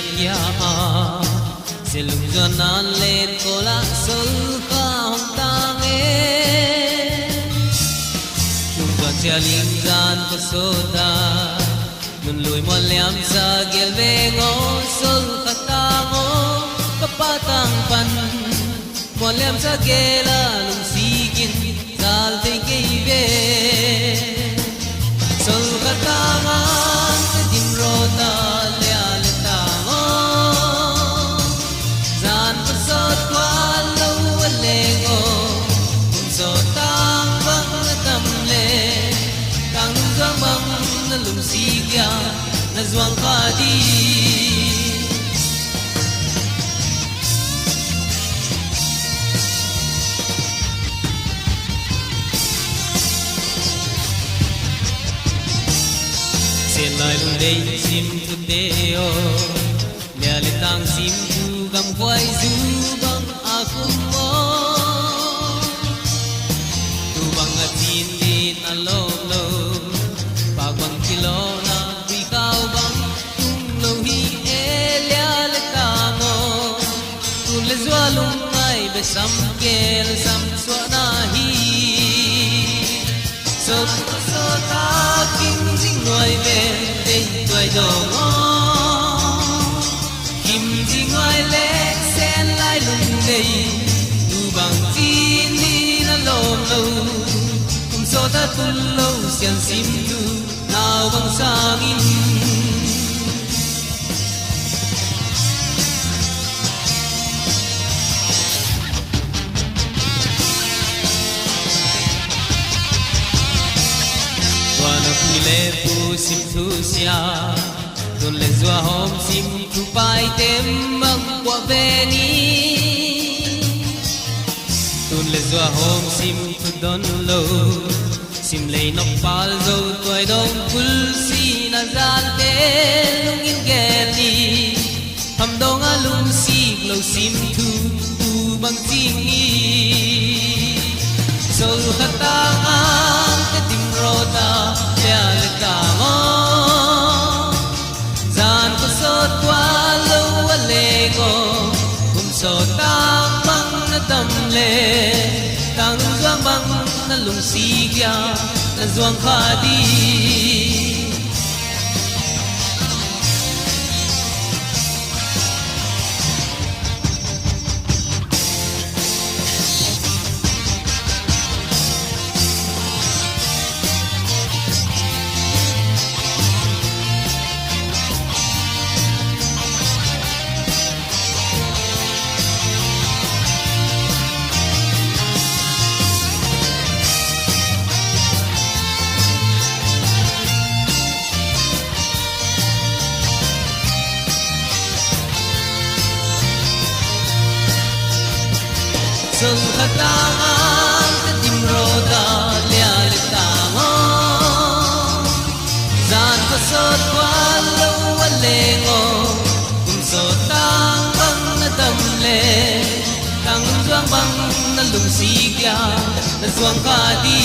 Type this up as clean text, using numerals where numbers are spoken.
lạc ya se lung doan nan lên cô la sol ka hong tang e lung doan chia ling gan ko soda nun lui mo liam sa gel ve ngo sol ka tango kapatang pan mo liam sa gela lung sigin dal te ke ve sol ka tangan te dim ro ta lia le tango zan pa sot kwa lo le ngo kum so tang bang na tam le tang gang bang na lung sigya na zwang ka di lai lung day sim tu deo lia le tang sim tu gam quay du bang akum mo tu bang a tin din a lo lo pa bang kilo na pi kau bang tung lo hi e lia le tango tu le zwa lung mai be sam kel sam swa na hi so so ta king jing noi ve tuổi đầu ngõ kim chi ngoài lệ sen lai lùng đầy tu bằng tin đi nó lồm lâu cùng số ta tu lâu xiên sim tu nào bằng sang in le pu sim thu sia tun le zua hom sim thu pai tem mang qua ve ni tun le zua hom sim thu don lo sim le nok pal zo toy dong kul si na zan te lung in gel ni tham dong a lung si lo sim thu tu bang ting ni so khata ang te tim ro ta lia le tango zan ko sot kwa lo a le go kum so tang bang na tam le tang zuang bang na lung si kya na zuang kha di sung khatangan te dim ro da lia le tango zan ko sot kwa lo wa le ngo kum so tang bang na tam le tang zuang bang na lung si kya na zuang ka di